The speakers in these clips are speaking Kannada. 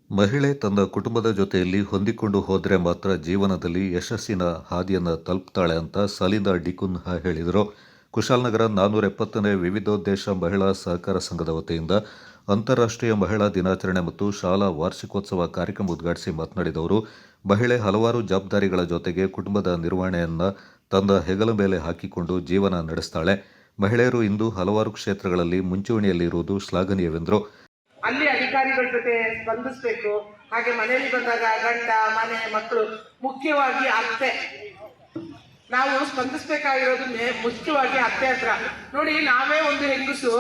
ಮಹಿಳೆ ತನ್ನ ಕುಟುಂಬದ ಜೊತೆಯಲ್ಲಿ ಹೊಂದಿಕೊಂಡು ಹೋದರೆ ಮಾತ್ರ ಜೀವನದಲ್ಲಿ ಯಶಸ್ಸಿನ ಹಾದಿಯನ್ನು ತಲುಪ್ತಾಳೆ ಅಂತ ಸಲಿಂದಾ ಡಿಕುನ್ಹಾ ಹೇಳಿದರು. ಕುಶಾಲನಗರ 470ನೇ ವಿವಿಧೋದ್ದೇಶ ಮಹಿಳಾ ಸಹಕಾರ ಸಂಘದ ವತಿಯಿಂದ ಅಂತಾರಾಷ್ಟ್ರೀಯ ಮಹಿಳಾ ದಿನಾಚರಣೆ ಮತ್ತು ಶಾಲಾ ವಾರ್ಷಿಕೋತ್ಸವ ಕಾರ್ಯಕ್ರಮ ಉದ್ಘಾಟಿಸಿ ಮಾತನಾಡಿದ ಅವರು, ಮಹಿಳೆ ಹಲವಾರು ಜವಾಬ್ದಾರಿಗಳ ಜೊತೆಗೆ ಕುಟುಂಬದ ನಿರ್ವಹಣೆಯನ್ನು ತನ್ನ ಹೆಗಲ ಮೇಲೆ ಹಾಕಿಕೊಂಡು ಜೀವನ ನಡೆಸ್ತಾಳೆ. ಮಹಿಳೆಯರು ಇಂದು ಹಲವಾರು ಕ್ಷೇತ್ರಗಳಲ್ಲಿ ಮುಂಚೂಣಿಯಲ್ಲಿರುವುದು ಶ್ಲಾಘನೀಯವೆಂದರು. ಅಲ್ಲಿ ಅಧಿಕಾರಿಗಳ ಜೊತೆ ಸ್ಪಂದಿಸಬೇಕು. ಹಾಗೆ ಮನೆಯಲ್ಲಿ ಬಂದಾಗ ಗಂಡ, ಮನೆ, ಮಕ್ಕಳು, ಮುಖ್ಯವಾಗಿ ಅತ್ತೆ, ನಾವು ಸ್ಪಂದಿಸಬೇಕಾಗಿರೋದು ಮುಖ್ಯವಾಗಿ ಅತ್ತೆ ಹತ್ರ. ನೋಡಿ, ನಾವೇ ಒಂದು ಹೆಂಗಸು,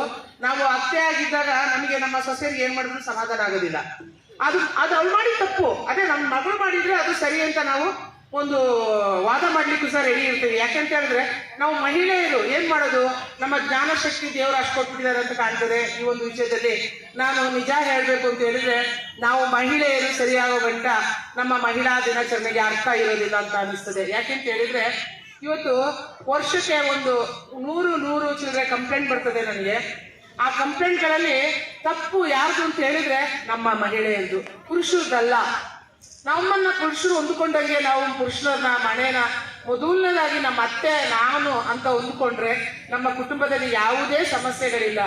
ನಾವು ಅತ್ತೆ ಆಗಿದ್ದಾಗ ನಮಗೆ ನಮ್ಮ ಸೊಸೆಗೆ ಏನ್ ಮಾಡಿದ್ರು ಸಮಾಧಾನ ಆಗೋದಿಲ್ಲ. ಅದು ಅವ್ಳು ಮಾಡಿ ತಪ್ಪು, ಅದೇ ನಮ್ಮ ಮಗಳು ಮಾಡಿದ್ರೆ ಅದು ಸರಿ ಅಂತ ನಾವು ಒಂದು ವಾದ ಮಾಡ್ಲಿಕ್ಕೂ ಸಹ ರೆಡಿ ಇರ್ತೀವಿ. ಯಾಕಂತ ಹೇಳಿದ್ರೆ ನಾವು ಮಹಿಳೆಯರು ಏನ್ ಮಾಡೋದು, ನಮ್ಮ ಜ್ಞಾನ ಶಕ್ತಿ ದೇವರು ಅಷ್ಟು ಕೊಟ್ಬಿಟ್ಟಿದ್ದಾರೆ ಅಂತ ಕಾಣ್ತದೆ. ಈ ಒಂದು ವಿಷಯದಲ್ಲಿ ನಾನು ನಿಜ ಹೇಳ್ಬೇಕು ಅಂತ ಹೇಳಿದ್ರೆ, ನಾವು ಮಹಿಳೆಯರು ಸರಿಯಾಗೋ ಗಂಟ ನಮ್ಮ ಮಹಿಳಾ ದಿನಾಚರಣೆಗೆ ಅರ್ಥ ಇರೋದಿಲ್ಲ ಅಂತ ಅನಿಸ್ತದೆ. ಯಾಕೆಂತ ಹೇಳಿದ್ರೆ ಇವತ್ತು ವರ್ಷಕ್ಕೆ ಒಂದು 100 ಚಿಲ್ಲರೆ ಕಂಪ್ಲೇಂಟ್ ಬರ್ತದೆ ನನಗೆ. ಆ ಕಂಪ್ಲೇಂಟ್ಗಳಲ್ಲಿ ತಪ್ಪು ಯಾರ್ದು ಅಂತ ಹೇಳಿದ್ರೆ ನಮ್ಮ ಮಹಿಳೆಯರದು, ಪುರುಷರದಲ್ಲ. ನಮ್ಮನ್ನ ಪುರುಷರು ಹೊಂದ್ಕೊಂಡಂಗೆ ನಾವು ಪುರುಷರನ್ನ ಮನೆನ ಮೊದಲನೇದಾಗಿ ನಮ್ಮ ಅತ್ತೆ ನಾನು ಅಂತ ಹೊಂದ್ಕೊಂಡ್ರೆ ನಮ್ಮ ಕುಟುಂಬದಲ್ಲಿ ಯಾವುದೇ ಸಮಸ್ಯೆಗಳಿಲ್ಲ.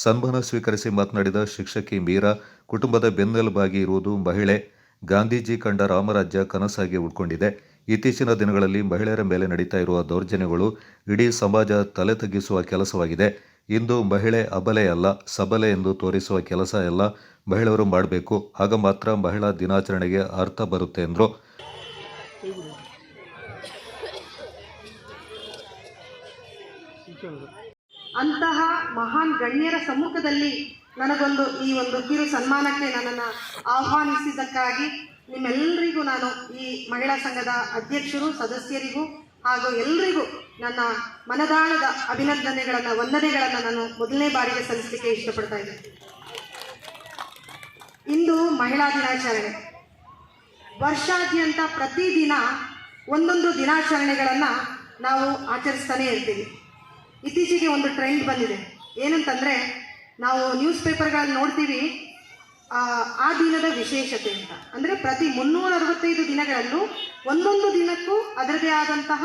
ಸನ್ಮಾನ ಸ್ವೀಕರಿಸಿ ಮಾತನಾಡಿದ ಶಿಕ್ಷಕಿ ಮೀರಾ, ಕುಟುಂಬದ ಬೆನ್ನೆಲುಬಾಗಿ ಇರುವುದು ಮಹಿಳೆ. ಗಾಂಧೀಜಿ ಕಂಡ ರಾಮರಾಜ್ಯ ಕನಸಾಗಿ ಉಳ್ಕೊಂಡಿದೆ. ಇತ್ತೀಚಿನ ದಿನಗಳಲ್ಲಿ ಮಹಿಳೆಯರ ಮೇಲೆ ನಡೀತಾ ಇರುವ ದೌರ್ಜನ್ಯಗಳು ಇಡೀ ಸಮಾಜ ತಲೆ ತಗ್ಗಿಸುವ ಕೆಲಸವಾಗಿದೆ. ಇಂದು ಮಹಿಳೆ ಅಬಲೆ ಅಲ್ಲ, ಸಬಲೆ ಎಂದು ತೋರಿಸುವ ಕೆಲಸ ಎಲ್ಲ ಮಹಿಳೆಯರು ಮಾಡಬೇಕು. ಆಗ ಮಾತ್ರ ಮಹಿಳಾ ದಿನಾಚರಣೆಗೆ ಅರ್ಥ ಬರುತ್ತೆ ಎಂದರು. ಅಂತಹ ಮಹಾನ್ ಗಣ್ಯರ ಸಮ್ಮುಖದಲ್ಲಿ ನನಗೊಂದು ಈ ಒಂದು ಕಿರು ಸನ್ಮಾನಕ್ಕೆ ನನ್ನನ್ನು ಆಹ್ವಾನಿಸಿದ್ದಕ್ಕಾಗಿ ನಿಮ್ಮೆಲ್ಲರಿಗೂ ನಾನು ಈ ಮಹಿಳಾ ಸಂಘದ ಅಧ್ಯಕ್ಷರು, ಸದಸ್ಯರಿಗೂ ಹಾಗೂ ಎಲ್ಲರಿಗೂ ನನ್ನ ಮನದಾಳದ ಅಭಿನಂದನೆಗಳನ್ನು, ವಂದನೆಗಳನ್ನು ನಾನು ಮೊದಲನೇ ಬಾರಿಗೆ ಸಲ್ಲಿಸಲಿಕ್ಕೆ ಇಷ್ಟಪಡ್ತಾ ಇದ್ದೇನೆ. ಇಂದು ಮಹಿಳಾ ದಿನಾಚರಣೆ. ವರ್ಷಾದ್ಯಂತ ಪ್ರತಿದಿನ ಒಂದೊಂದು ದಿನಾಚರಣೆಗಳನ್ನು ನಾವು ಆಚರಿಸ್ತಾನೆ ಇರ್ತೀವಿ. ಇತ್ತೀಚೆಗೆ ಒಂದು ಟ್ರೆಂಡ್ ಬಂದಿದೆ. ಏನಂತಂದರೆ, ನಾವು ನ್ಯೂಸ್ ಪೇಪರ್ಗಳಲ್ಲಿ ನೋಡ್ತೀವಿ ಆ ದಿನದ ವಿಶೇಷತೆ ಅಂತ. ಅಂದರೆ ಪ್ರತಿ 365 ದಿನಗಳಲ್ಲೂ ಒಂದೊಂದು ದಿನಕ್ಕೂ ಅದರದೇ ಆದಂತಹ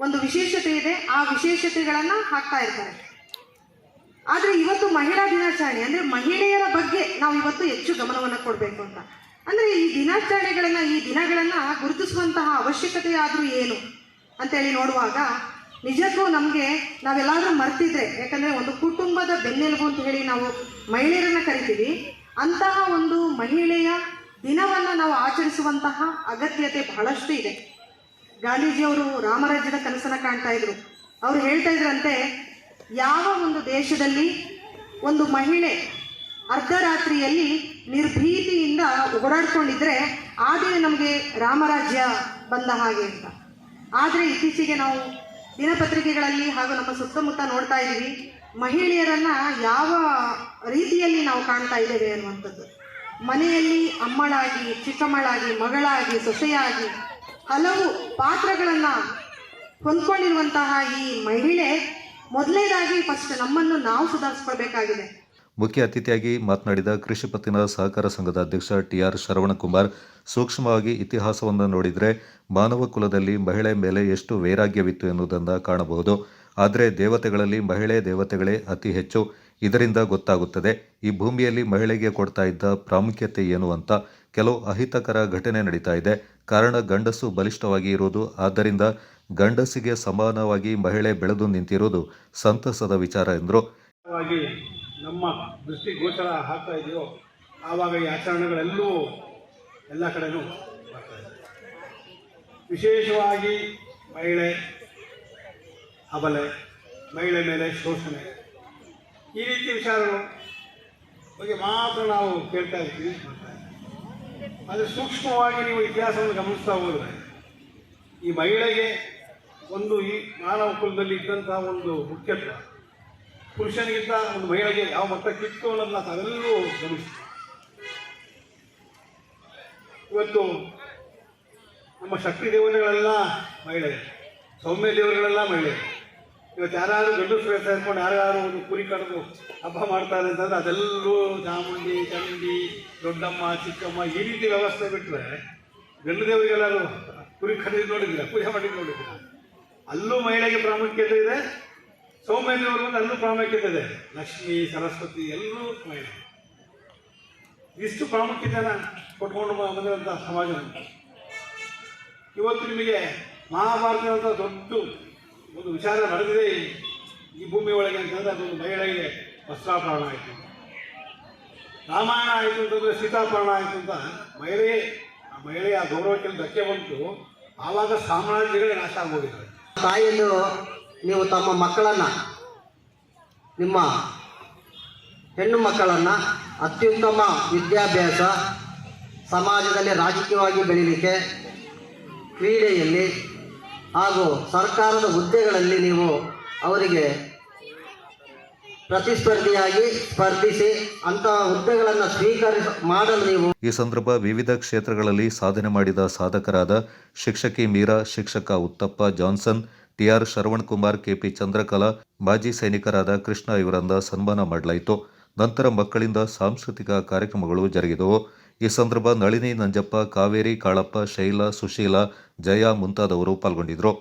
ಒಂದು ವಿಶೇಷತೆ ಇದೆ. ಆ ವಿಶೇಷತೆಗಳನ್ನು ಹಾಕ್ತಾ ಇರ್ತಾರೆ. ಆದರೆ ಇವತ್ತು ಮಹಿಳಾ ದಿನಾಚರಣೆ ಅಂದರೆ ಮಹಿಳೆಯರ ಬಗ್ಗೆ ನಾವು ಇವತ್ತು ಹೆಚ್ಚು ಗಮನವನ್ನು ಕೊಡಬೇಕು ಅಂತ. ಅಂದರೆ ಈ ದಿನಾಚರಣೆಗಳನ್ನು, ಈ ದಿನಗಳನ್ನು ಗುರುತಿಸುವಂತಹ ಅವಶ್ಯಕತೆ ಆದರೂ ಏನು ಅಂತೇಳಿ ನೋಡುವಾಗ ನಿಜಕ್ಕೂ ನಮಗೆ ನಾವೆಲ್ಲಾದರೂ ಮರ್ತಿದ್ರೆ, ಯಾಕಂದರೆ ಒಂದು ಕುಟುಂಬದ ಬೆನ್ನೆಲುಬು ಅಂತ ಹೇಳಿ ನಾವು ಮಹಿಳೆಯರನ್ನು ಕರಿತೀವಿ. ಅಂತಹ ಒಂದು ಮಹಿಳೆಯ ದಿನವನ್ನು ನಾವು ಆಚರಿಸುವಂತಹ ಅಗತ್ಯತೆ ಬಹಳಷ್ಟು ಇದೆ. ಗಾಂಧೀಜಿಯವರು ರಾಮರಾಜ್ಯದ ಕನಸನ್ನು ಕಾಣ್ತಾ ಇದ್ರು. ಅವರು ಹೇಳ್ತಾ ಇದ್ರಂತೆ, ಯಾವ ಒಂದು ದೇಶದಲ್ಲಿ ಒಂದು ಮಹಿಳೆ ಅರ್ಧರಾತ್ರಿಯಲ್ಲಿ ನಿರ್ಭೀತಿಯಿಂದ ಓಡಾಡ್ಕೊಂಡಿದ್ರೆ ಆ ದಿನ ನಮಗೆ ರಾಮರಾಜ್ಯ ಬಂದ ಹಾಗೆ ಅಂತ. ಆದರೆ ಇತ್ತೀಚೆಗೆ ನಾವು ದಿನಪತ್ರಿಕೆಗಳಲ್ಲಿ ಹಾಗೂ ನಮ್ಮ ಸುತ್ತಮುತ್ತ ನೋಡ್ತಾ ಇದ್ದೀವಿ, ಮಹಿಳೆಯರನ್ನು ಯಾವ ರೀತಿಯಲ್ಲಿ ನಾವು ಕಾಣ್ತಾ ಇದ್ದೇವೆ ಅನ್ನುವಂಥದ್ದು. ಮನೆಯಲ್ಲಿ ಅಮ್ಮಳಾಗಿ, ಚಿಕ್ಕಮ್ಮಳಾಗಿ, ಮಗಳಾಗಿ, ಸೊಸೆಯಾಗಿ ಹಲವು ಪಾತ್ರಗಳನ್ನು ಹೊಂದ್ಕೊಂಡಿರುವಂತಹ ಈ ಮಹಿಳೆ ಮೊದಲನೇದಾಗಿ ಫಸ್ಟ್ ನಮ್ಮನ್ನು ನಾವು ಸುಧಾರಿಸ್ಕೊಳ್ಬೇಕಾಗಿದೆ. ಮುಖ್ಯ ಅತಿಥಿಯಾಗಿ ಮಾತನಾಡಿದ ಕೃಷಿ ಪತ್ತಿನ ಸಹಕಾರ ಸಂಘದ ಅಧ್ಯಕ್ಷ ಟಿ.ಆರ್. ಶರವಣಕುಮಾರ್, ಸೂಕ್ಷ್ಮವಾಗಿ ಇತಿಹಾಸವನ್ನು ನೋಡಿದರೆ ಮಾನವ ಕುಲದಲ್ಲಿ ಮಹಿಳೆ ಮೇಲೆ ಎಷ್ಟು ವೈರಾಗ್ಯವಿತ್ತು ಎನ್ನುವುದನ್ನು ಕಾಣಬಹುದು. ಆದರೆ ದೇವತೆಗಳಲ್ಲಿ ಮಹಿಳೆ ದೇವತೆಗಳೇ ಅತಿ ಹೆಚ್ಚು. ಇದರಿಂದ ಗೊತ್ತಾಗುತ್ತದೆ ಈ ಭೂಮಿಯಲ್ಲಿ ಮಹಿಳೆಗೆ ಕೊಡ್ತಾ ಇದ್ದ ಪ್ರಾಮುಖ್ಯತೆ ಏನು ಅಂತ. ಕೆಲವು ಅಹಿತಕರ ಘಟನೆ ನಡೀತಾ ಇದೆ. ಕಾರಣ ಗಂಡಸು ಬಲಿಷ್ಠವಾಗಿ ಇರುವುದು. ಆದ್ದರಿಂದ ಗಂಡಸಿಗೆ ಸಮಾನವಾಗಿ ಮಹಿಳೆ ಬೆಳೆದು ನಿಂತಿರುವುದು ಸಂತಸದ ವಿಚಾರ ಎಂದರು. ನಮ್ಮ ದೃಷ್ಟಿಗೋಚರ ಆಗ್ತಾ ಇದೆಯೋ ಆವಾಗ ಈ ಆಚರಣೆಗಳೆಲ್ಲೂ ಎಲ್ಲ ಕಡೆನೂ ಬರ್ತಾ ಇದೆ. ವಿಶೇಷವಾಗಿ ಮಹಿಳೆ ಅಬಲೆ, ಮಹಿಳೆ ಮೇಲೆ ಶೋಷಣೆ, ಈ ರೀತಿ ವಿಚಾರಗಳು ಬಗ್ಗೆ ಮಾತ್ರ ನಾವು ಕೇಳ್ತಾ ಇರ್ತೀವಿ, ಮಾಡ್ತಾ ಇದ್ದೀವಿ. ಆದರೆ ಸೂಕ್ಷ್ಮವಾಗಿ ನೀವು ಇತಿಹಾಸವನ್ನು ಗಮನಿಸ್ತಾ ಹೋದರೆ ಈ ಮಹಿಳೆಗೆ ಒಂದು ಈ ಮಾನವ ಕುಲದಲ್ಲಿ ಇದ್ದಂತಹ ಒಂದು ಮುಖ್ಯತ್ವ ಪುರುಷನಿಗಿಂತ ಒಂದು ಮಹಿಳೆಗೆ ಯಾವ ಮಟ್ಟಕ್ಕಿತ್ತು ಅನ್ನೋದನ್ನ ತಾವೆಲ್ಲರೂ ಗಮನಿಸ್ತೀವಿ. ಇವತ್ತು ನಮ್ಮ ಶಕ್ತಿ ದೇವತೆಗಳೆಲ್ಲ ಮಹಿಳೆ, ಸೌಮ್ಯ ದೇವರುಗಳೆಲ್ಲ ಮಹಿಳೆ. ಇವತ್ತು ಯಾರು ಗಂಡಸರು ಸೇರ್ಕೊಂಡು ಯಾರು ಒಂದು ಕುರಿ ಕಡಿದು ಹಬ್ಬ ಮಾಡ್ತಾರೆ ಅಂತಂದ್ರೆ ಅದೆಲ್ಲರೂ ಚಾಮುಂಡಿ ಚಂಡಿ ದೊಡ್ಡಮ್ಮ ಚಿಕ್ಕಮ್ಮ ಈ ರೀತಿ ವ್ಯವಸ್ಥೆ ಬಿಟ್ಟರೆ ಗಂಡು ದೇವರಿಗೆಲ್ಲರೂ ಕುರಿ ಕಡಿದು ನೋಡಿದ್ದೀರಾ, ಪೂಜೆ ಮಾಡಿದ್ದು ನೋಡಿದ್ದೀರಾ? ಅಲ್ಲೂ ಮಹಿಳೆಗೆ ಪ್ರಾಮುಖ್ಯತೆ ಇದೆ, ಸೌಮ್ಯದೇವರು ಬಂದು ಅಲ್ಲೂ ಪ್ರಾಮುಖ್ಯತೆ ಇದೆ, ಲಕ್ಷ್ಮಿ ಸರಸ್ವತಿ ಎಲ್ಲರೂ ಮಹಿಳೆ. ಇಷ್ಟು ಪ್ರಾಮುಖ್ಯತೆಯನ್ನು ಕೊಟ್ಕೊಂಡು ಬಂದಿರುವಂಥ ಸಮಾಜ. ಇವತ್ತು ನಿಮಗೆ ಮಹಾಭಾರತದಂಥ ದೊಡ್ಡ ಒಂದು ವಿಚಾರ ನಡೆದಿದೆ ಈ ಭೂಮಿ ಒಳಗೆ ಅಂತಂದರೆ ಅದೊಂದು ಮಹಿಳೆಗೆ ವಸ್ತ್ರಾಪರಣ ಆಯಿತು, ರಾಮಾಯಣ ಆಯಿತು ಅಂತಂದರೆ ಸೀತಾಪರಣ ಆಯಿತು ಅಂತ ಮಹಿಳೆಯ ಗೌರವಕ್ಕೆ ಧಕ್ಕೆ ಬಂತು. ಆವಾಗ ಸಾಮ್ರಾಜ್ಯಗಳೇ ನಾಶ ಆಗೋಗಿದ್ದಾರೆ. ತಾಯಿಯಂದು ನೀವು ತಮ್ಮ ಮಕ್ಕಳನ್ನು, ನಿಮ್ಮ ಹೆಣ್ಣು ಮಕ್ಕಳನ್ನು ಅತ್ಯುತ್ತಮ ವಿದ್ಯಾಭ್ಯಾಸ, ಸಮಾಜದಲ್ಲಿ ರಾಜಕೀಯವಾಗಿ ಬೆಳೀಲಿಕ್ಕೆ, ಕ್ರೀಡೆಯಲ್ಲಿ ಹಾಗೂ ಸರ್ಕಾರದ ಹುದ್ದೆಗಳಲ್ಲಿ ನೀವು ಅವರಿಗೆ ಪ್ರತಿಸ್ಪರ್ಧಿಯಾಗಿ ಸ್ಪರ್ಧಿಸಿ ಅಂತಹ ಹುದ್ದೆಗಳನ್ನು ಮಾಡಲು ನೀವು. ಈ ಸಂದರ್ಭ ವಿವಿಧ ಕ್ಷೇತ್ರಗಳಲ್ಲಿ ಸಾಧನೆ ಮಾಡಿದ ಸಾಧಕರಾದ ಶಿಕ್ಷಕಿ ಮೀರಾ, ಶಿಕ್ಷಕ Uthappa Johnson, TR Saravanakumar, KP Chandrakala, ಮಾಜಿ ಸೈನಿಕರಾದ ಕೃಷ್ಣ ಇವರಿಂದ ಸನ್ಮಾನ ಮಾಡಲಾಯಿತು. ನಂತರ ಮಕ್ಕಳಿಂದ ಸಾಂಸ್ಕೃತಿಕ ಕಾರ್ಯಕ್ರಮಗಳು ಜರುಗಿದವು. ಈ ಸಂದರ್ಭ ನಳಿನಿ ನಂಜಪ್ಪ, ಕಾವೇರಿ ಕಾಳಪ್ಪ, ಶೈಲಾ, ಸುಶೀಲಾ, ಜಯ ಮುಂತಾದವರು ಪಾಲ್ಗೊಂಡಿದ್ದರು.